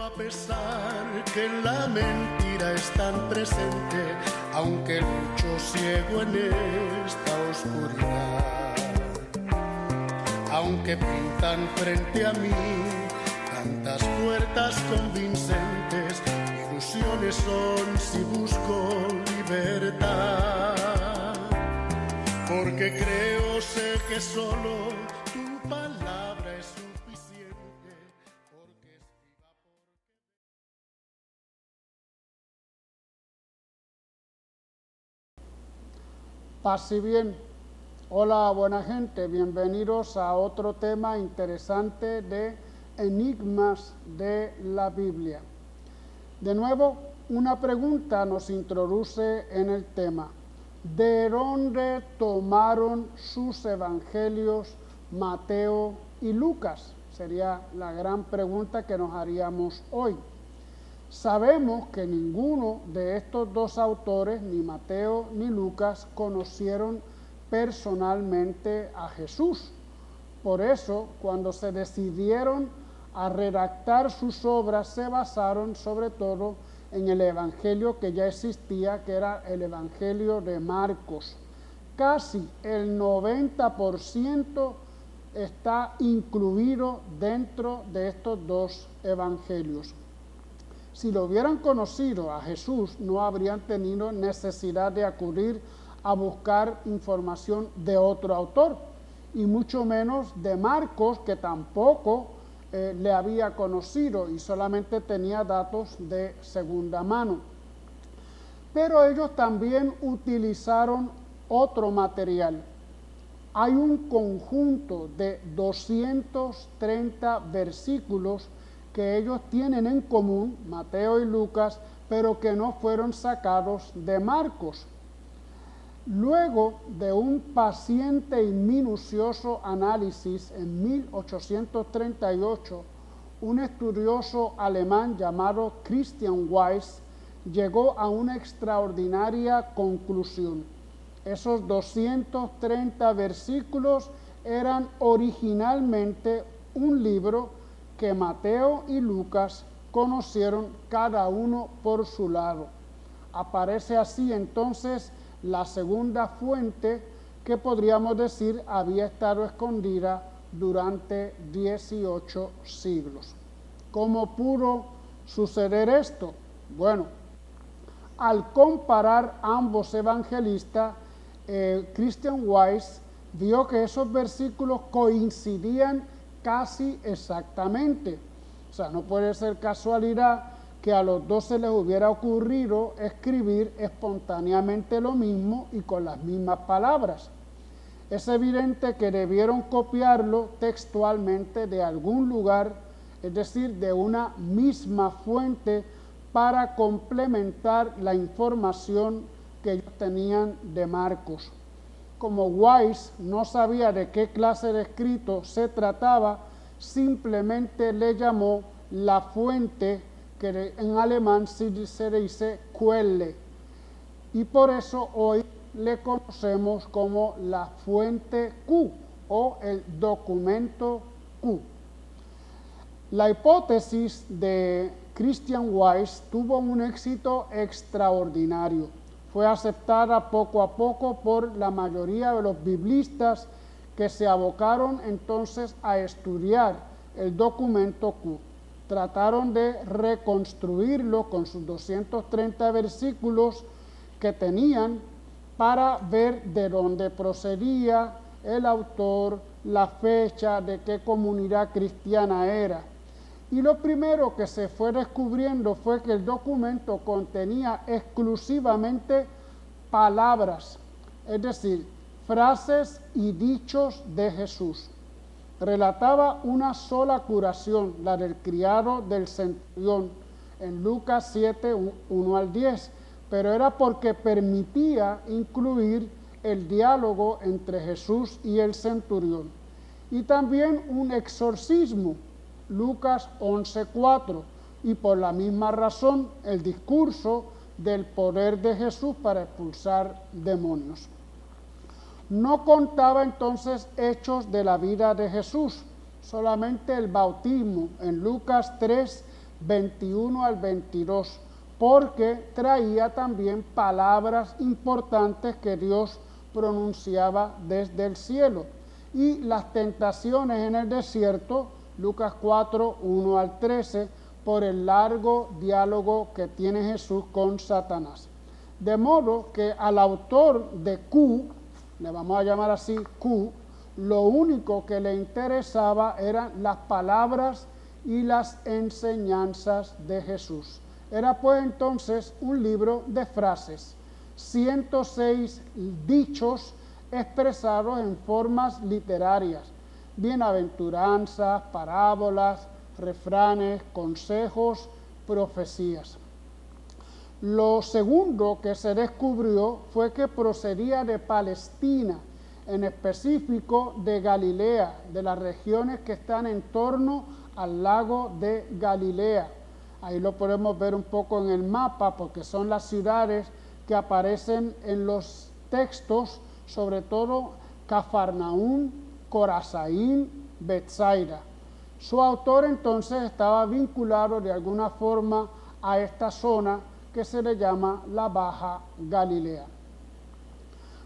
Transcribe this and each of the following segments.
a pesar que la mentira es tan presente, aunque lucho ciego en esta oscuridad. Aunque pintan frente a mí tantas puertas convincentes, ilusiones son si busco libertad. Porque creo, sé que solo tu palabra es suficiente. Porque escriba Paz y bien. Hola, buena gente. Bienvenidos a otro tema interesante de enigmas de la Biblia. De nuevo, una pregunta nos introduce en el tema. ¿De dónde tomaron sus evangelios Mateo y Lucas? Sería la gran pregunta que nos haríamos hoy. Sabemos que ninguno de estos dos autores, ni Mateo ni Lucas, conocieron personalmente a Jesús. Por eso, cuando se decidieron a redactar sus obras, se basaron sobre todo en el evangelio que ya existía, que era el evangelio de Marcos. Casi el 90% está incluido dentro de estos dos evangelios. Si lo hubieran conocido a Jesús, no habrían tenido necesidad de acudir a buscar información de otro autor, y mucho menos de Marcos, que tampoco le había conocido y solamente tenía datos de segunda mano. Pero ellos también utilizaron otro material. Hay un conjunto de 230 versículos que ellos tienen en común, Mateo y Lucas, pero que no fueron sacados de Marcos. Luego de un paciente y minucioso análisis, en 1838, un estudioso alemán llamado Christian Weiss llegó a una extraordinaria conclusión. Esos 230 versículos eran originalmente un libro que Mateo y Lucas conocieron cada uno por su lado. Aparece así entonces la segunda fuente que podríamos decir había estado escondida durante 18 siglos. ¿Cómo pudo suceder esto? Bueno, al comparar ambos evangelistas, Christian Weiss vio que esos versículos coincidían casi exactamente. O sea, no puede ser casualidad que a los dos se les hubiera ocurrido escribir espontáneamente lo mismo y con las mismas palabras. Es evidente que debieron copiarlo textualmente de algún lugar, es decir, de una misma fuente, para complementar la información que ellos tenían de Marcos. Como Weiss no sabía de qué clase de escrito se trataba, simplemente le llamó la fuente, que en alemán se dice Quelle, y por eso hoy le conocemos como la fuente Q o el documento Q. La hipótesis de Christian Weiss tuvo un éxito extraordinario. Fue aceptada poco a poco por la mayoría de los biblistas, que se abocaron entonces a estudiar el documento Q. Trataron de reconstruirlo con sus 230 versículos que tenían para ver de dónde procedía el autor, la fecha, de qué comunidad cristiana era. Y lo primero que se fue descubriendo fue que el documento contenía exclusivamente palabras, es decir, frases y dichos de Jesús. Relataba una sola curación, la del criado del centurión, en Lucas 7, 1 al 10, pero era porque permitía incluir el diálogo entre Jesús y el centurión. Y también un exorcismo, Lucas 11:4, y por la misma razón el discurso del poder de Jesús para expulsar demonios. No contaba entonces hechos de la vida de Jesús, solamente el bautismo en Lucas 3, 21 al 22, porque traía también palabras importantes que Dios pronunciaba desde el cielo. Y las tentaciones en el desierto, Lucas 4, 1 al 13, por el largo diálogo que tiene Jesús con Satanás. De modo que al autor de Q, le vamos a llamar así Q, lo único que le interesaba eran las palabras y las enseñanzas de Jesús. Era pues entonces un libro de frases, 106 dichos expresados en formas literarias, bienaventuranzas, parábolas, refranes, consejos, profecías. Lo segundo que se descubrió fue que procedía de Palestina, en específico de Galilea, de las regiones que están en torno al lago de Galilea. Ahí lo podemos ver un poco en el mapa porque son las ciudades que aparecen en los textos, sobre todo Cafarnaún, Corazaín, Betsaida. Su autor entonces estaba vinculado de alguna forma a esta zona que se le llama la Baja Galilea.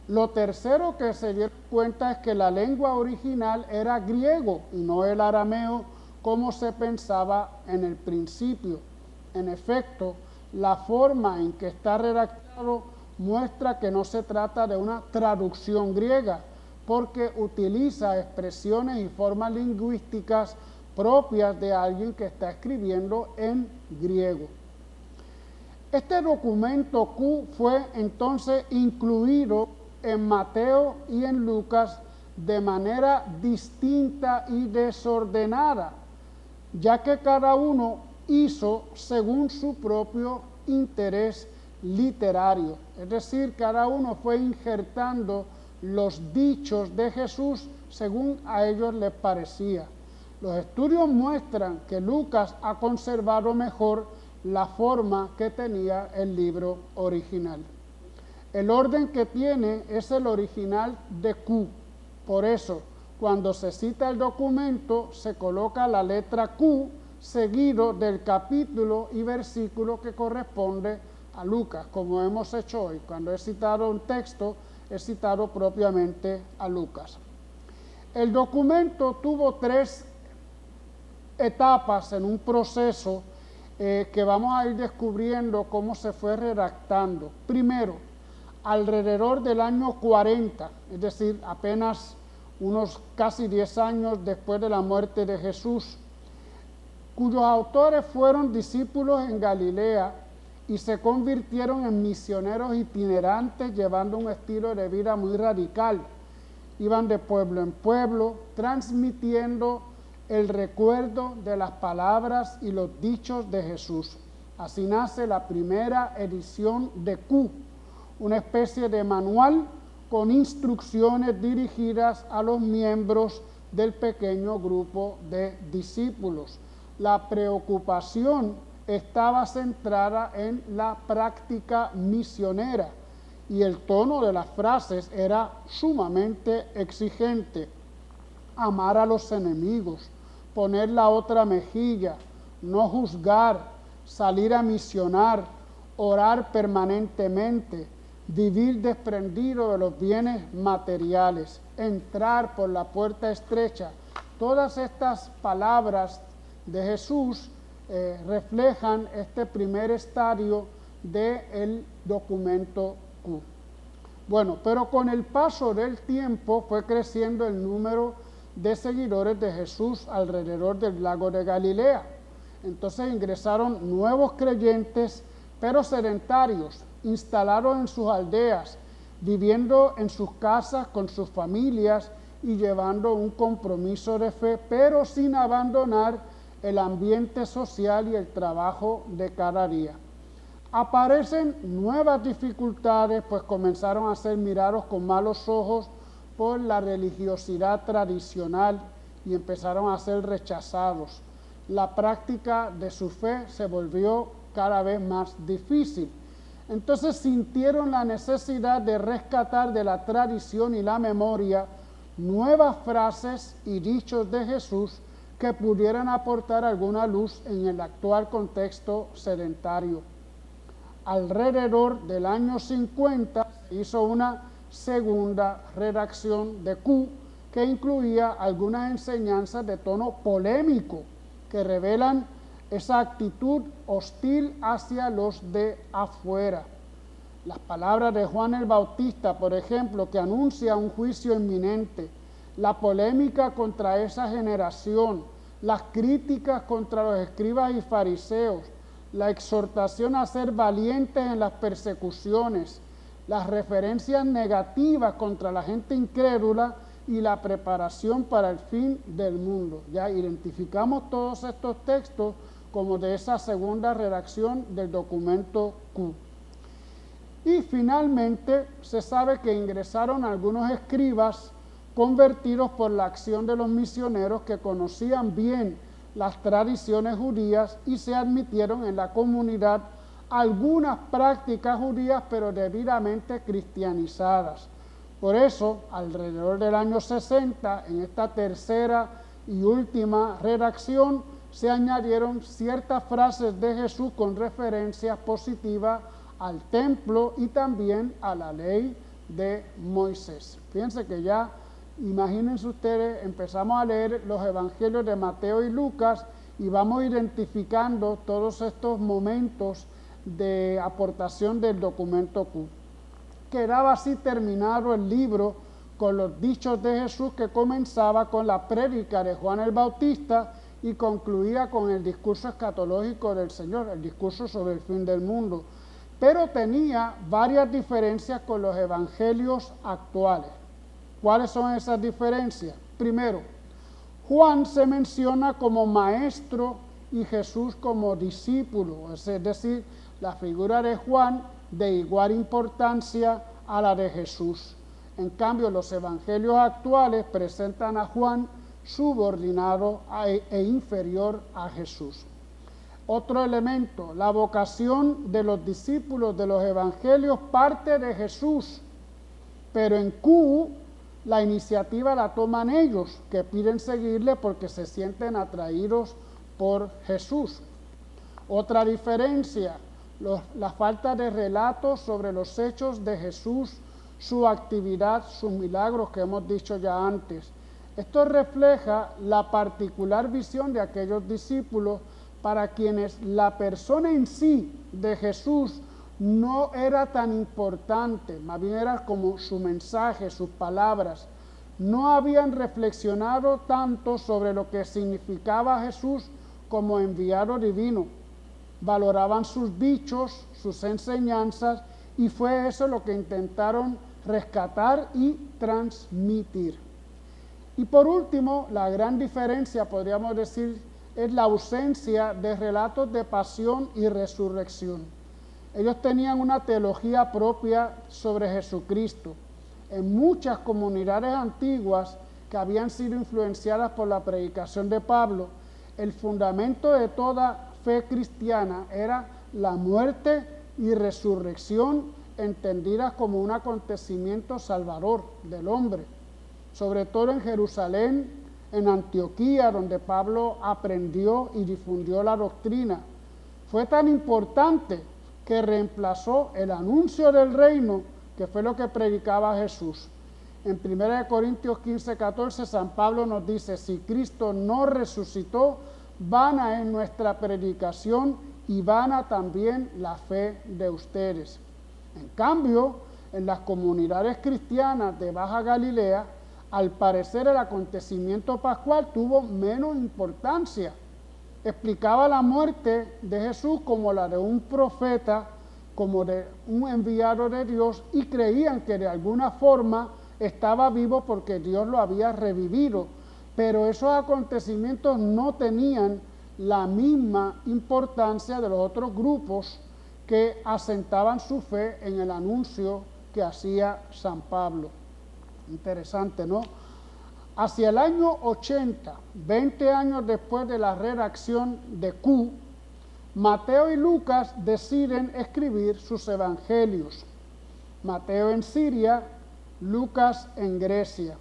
Lo tercero que se dio cuenta es que la lengua original era griego y no el arameo como se pensaba en el principio. En efecto, la forma en que está redactado muestra que no se trata de una traducción griega, porque utiliza expresiones y formas lingüísticas propias de alguien que está escribiendo en griego. Este documento Q fue entonces incluido en Mateo y en Lucas de manera distinta y desordenada, ya que cada uno hizo según su propio interés literario. Es decir, cada uno fue injertando los dichos de Jesús según a ellos les parecía. Los estudios muestran que Lucas ha conservado mejor la forma que tenía el libro original. El orden que tiene es el original de Q. Por eso, cuando se cita el documento, se coloca la letra Q seguido del capítulo y versículo que corresponde a Lucas, como hemos hecho hoy. Cuando he citado un texto, he citado propiamente a Lucas. El documento tuvo 3 etapas en un proceso que vamos a ir descubriendo cómo se fue redactando. Primero, alrededor del año 40, es decir, apenas unos casi 10 años después de la muerte de Jesús, cuyos autores fueron discípulos en Galilea y se convirtieron en misioneros itinerantes llevando un estilo de vida muy radical. Iban de pueblo en pueblo, transmitiendo el recuerdo de las palabras y los dichos de Jesús. Así nace la primera edición de Q, una especie de manual con instrucciones dirigidas a los miembros del pequeño grupo de discípulos. La preocupación estaba centrada en la práctica misionera y el tono de las frases era sumamente exigente. Amar a los enemigos, poner la otra mejilla, no juzgar, salir a misionar, orar permanentemente, vivir desprendido de los bienes materiales, entrar por la puerta estrecha. Todas estas palabras de Jesús reflejan este primer estadio del documento Q. Bueno, pero con el paso del tiempo fue creciendo el número de seguidores de Jesús alrededor del lago de Galilea. Entonces ingresaron nuevos creyentes, pero sedentarios, instalados en sus aldeas, viviendo en sus casas con sus familias y llevando un compromiso de fe, pero sin abandonar el ambiente social y el trabajo de cada día. Aparecen nuevas dificultades, pues comenzaron a ser mirados con malos ojos por la religiosidad tradicional y empezaron a ser rechazados. La práctica de su fe se volvió cada vez más difícil. Entonces sintieron la necesidad de rescatar de la tradición y la memoria nuevas frases y dichos de Jesús que pudieran aportar alguna luz en el actual contexto sedentario. Alrededor del año 50 se hizo una segunda redacción de Q que incluía algunas enseñanzas de tono polémico que revelan esa actitud hostil hacia los de afuera. Las palabras de Juan el Bautista, por ejemplo, que anuncia un juicio inminente, la polémica contra esa generación, las críticas contra los escribas y fariseos, la exhortación a ser valientes en las persecuciones, las referencias negativas contra la gente incrédula y la preparación para el fin del mundo. Ya identificamos todos estos textos como de esa segunda redacción del documento Q. Y finalmente se sabe que ingresaron algunos escribas convertidos por la acción de los misioneros que conocían bien las tradiciones judías y se admitieron en la comunidad algunas prácticas judías pero debidamente cristianizadas. Por eso, alrededor del año 60, en esta tercera y última redacción, se añadieron ciertas frases de Jesús con referencias positivas al templo y también a la ley de Moisés. Fíjense que ya, imagínense ustedes, empezamos a leer los evangelios de Mateo y Lucas y vamos identificando todos estos momentos de aportación del documento Q. Quedaba así terminado el libro con los dichos de Jesús que comenzaba con la prédica de Juan el Bautista y concluía con el discurso escatológico del Señor, el discurso sobre el fin del mundo. Pero tenía varias diferencias con los evangelios actuales. ¿Cuáles son esas diferencias? Primero, Juan se menciona como maestro y Jesús como discípulo, es decir, la figura de Juan de igual importancia a la de Jesús. En cambio, los evangelios actuales presentan a Juan subordinado e inferior a Jesús. Otro elemento, la vocación de los discípulos de los evangelios parte de Jesús, pero en Q la iniciativa la toman ellos, que piden seguirle porque se sienten atraídos por Jesús. Otra diferencia, la falta de relatos sobre los hechos de Jesús, su actividad, sus milagros que hemos dicho ya antes. Esto refleja la particular visión de aquellos discípulos para quienes la persona en sí de Jesús no era tan importante, más bien era como su mensaje, sus palabras. No habían reflexionado tanto sobre lo que significaba Jesús como enviado divino. Valoraban sus dichos, sus enseñanzas, y fue eso lo que intentaron rescatar y transmitir. Y por último, la gran diferencia, podríamos decir, es la ausencia de relatos de pasión y resurrección. Ellos tenían una teología propia sobre Jesucristo. En muchas comunidades antiguas que habían sido influenciadas por la predicación de Pablo, el fundamento de toda fe cristiana era la muerte y resurrección entendidas como un acontecimiento salvador del hombre. Sobre todo en Jerusalén, en Antioquía, donde Pablo aprendió y difundió la doctrina. Fue tan importante que reemplazó el anuncio del reino, que fue lo que predicaba Jesús. En 1 Corintios 15:14, San Pablo nos dice, si Cristo no resucitó, vana es nuestra predicación y vana también la fe de ustedes. En cambio, en las comunidades cristianas de Baja Galilea, al parecer el acontecimiento pascual tuvo menos importancia. Explicaba la muerte de Jesús como la de un profeta, como de un enviado de Dios, y creían que de alguna forma estaba vivo porque Dios lo había revivido. Pero esos acontecimientos no tenían la misma importancia de los otros grupos que asentaban su fe en el anuncio que hacía San Pablo. Interesante, ¿no? Hacia el año 80, 20 años después de la redacción de Q, Mateo y Lucas deciden escribir sus evangelios. Mateo en Siria, Lucas en Grecia.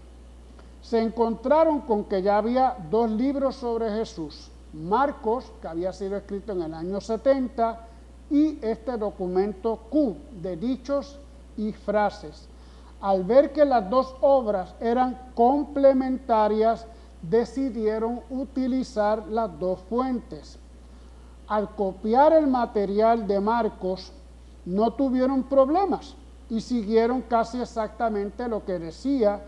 se encontraron con que ya había 2 libros sobre Jesús, Marcos, que había sido escrito en el año 70, y este documento Q, de dichos y frases. Al ver que las 2 obras eran complementarias, decidieron utilizar las 2 fuentes. Al copiar el material de Marcos, no tuvieron problemas y siguieron casi exactamente lo que decía,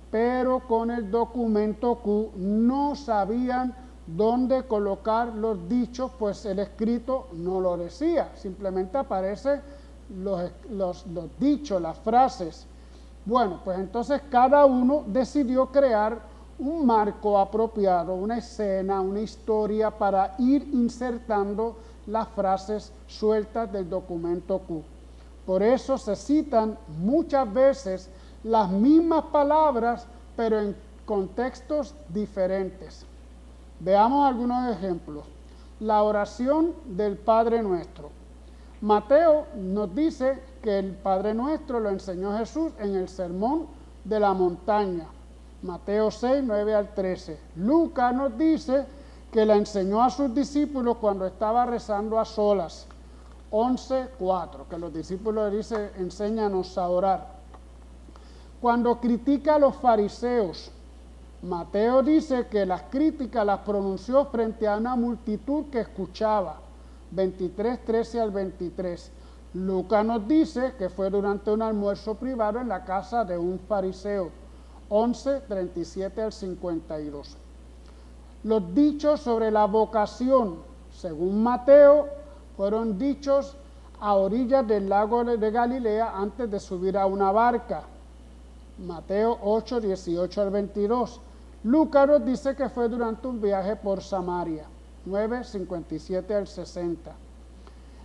pero con el documento Q no sabían dónde colocar los dichos, pues el escrito no lo decía, simplemente aparecen los dichos, las frases. Bueno, pues entonces cada uno decidió crear un marco apropiado, una escena, una historia para ir insertando las frases sueltas del documento Q. Por eso se citan muchas veces las mismas palabras, pero en contextos diferentes. Veamos algunos ejemplos. La oración del Padre Nuestro. Mateo nos dice que el Padre Nuestro lo enseñó Jesús en el Sermón de la Montaña. Mateo 6, 9 al 13. Lucas nos dice que la enseñó a sus discípulos cuando estaba rezando a solas. 11, 4, que los discípulos le dicen, enséñanos a orar. Cuando critica a los fariseos, Mateo dice que las críticas las pronunció frente a una multitud que escuchaba, 23, 13 al 23. Lucas nos dice que fue durante un almuerzo privado en la casa de un fariseo, 11, 37 al 52. Los dichos sobre la vocación, según Mateo, fueron dichos a orillas del lago de Galilea antes de subir a una barca. Mateo 8, 18 al 22. Lucas nos dice que fue durante un viaje por Samaria, 9, 57 al 60.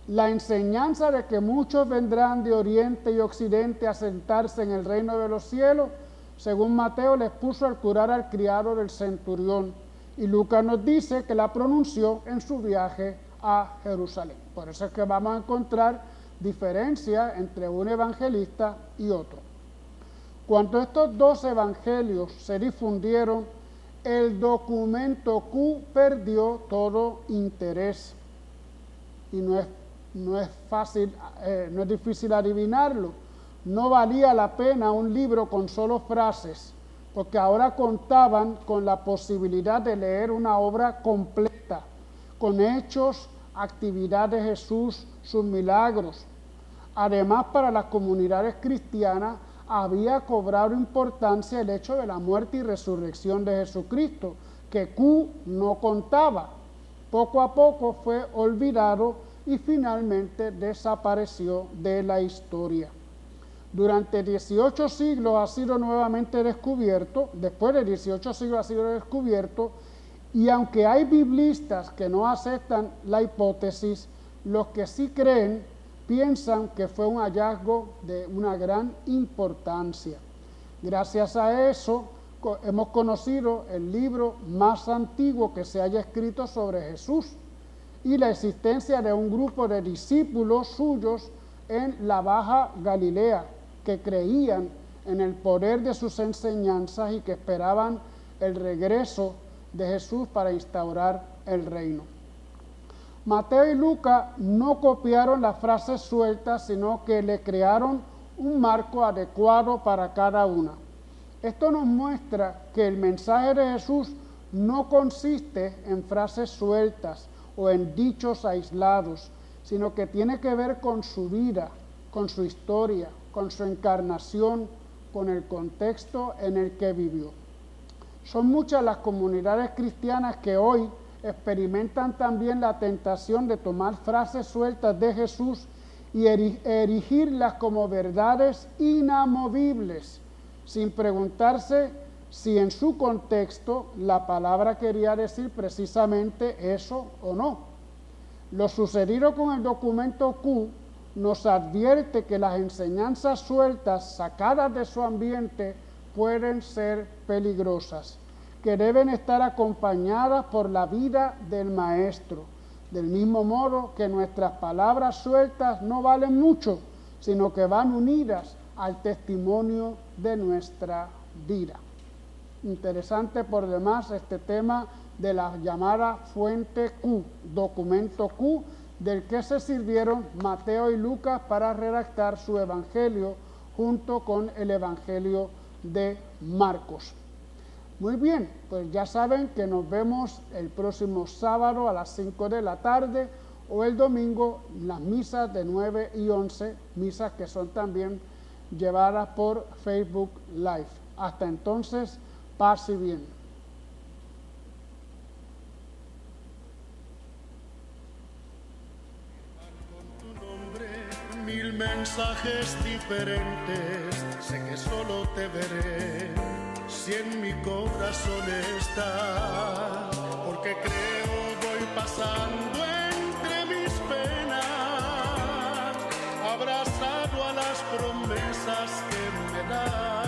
La enseñanza de que muchos vendrán de oriente y occidente a sentarse en el reino de los cielos, según Mateo, les puso al curar al criado del centurión. Y Lucas nos dice que la pronunció en su viaje a Jerusalén. Por eso es que vamos a encontrar diferencia entre un evangelista y otro. Cuando estos 2 evangelios se difundieron, el documento Q perdió todo interés. Y no es fácil, no es difícil adivinarlo. No valía la pena un libro con solo frases, porque ahora contaban con la posibilidad de leer una obra completa, con hechos, actividades de Jesús, sus milagros. Además, para las comunidades cristianas había cobrado importancia el hecho de la muerte y resurrección de Jesucristo, que Q no contaba. Poco a poco fue olvidado y finalmente desapareció de la historia. Durante 18 siglos ha sido nuevamente descubierto, después de 18 siglos ha sido descubierto, y aunque hay biblistas que no aceptan la hipótesis, los que sí creen piensan que fue un hallazgo de una gran importancia. Gracias a eso hemos conocido el libro más antiguo que se haya escrito sobre Jesús y la existencia de un grupo de discípulos suyos en la Baja Galilea que creían en el poder de sus enseñanzas y que esperaban el regreso de Jesús para instaurar el reino. Mateo y Lucas no copiaron las frases sueltas, sino que le crearon un marco adecuado para cada una. Esto nos muestra que el mensaje de Jesús no consiste en frases sueltas o en dichos aislados, sino que tiene que ver con su vida, con su historia, con su encarnación, con el contexto en el que vivió. Son muchas las comunidades cristianas que hoy experimentan también la tentación de tomar frases sueltas de Jesús y erigirlas como verdades inamovibles, sin preguntarse si en su contexto la palabra quería decir precisamente eso o no. Lo sucedido con el documento Q nos advierte que las enseñanzas sueltas sacadas de su ambiente pueden ser peligrosas, que deben estar acompañadas por la vida del Maestro, del mismo modo que nuestras palabras sueltas no valen mucho, sino que van unidas al testimonio de nuestra vida. Interesante por demás este tema de la llamada fuente Q, documento Q, del que se sirvieron Mateo y Lucas para redactar su evangelio junto con el evangelio de Marcos. Muy bien, pues ya saben que nos vemos el próximo sábado a las 5 de la tarde o el domingo las misas de 9 y 11, misas que son también llevadas por Facebook Live. Hasta entonces, paz y bien. Con tu nombre, 1000 mensajes diferentes, sé que solo te veré si en mi corazón estás, porque creo voy pasando entre mis penas, abrazado a las promesas que me das.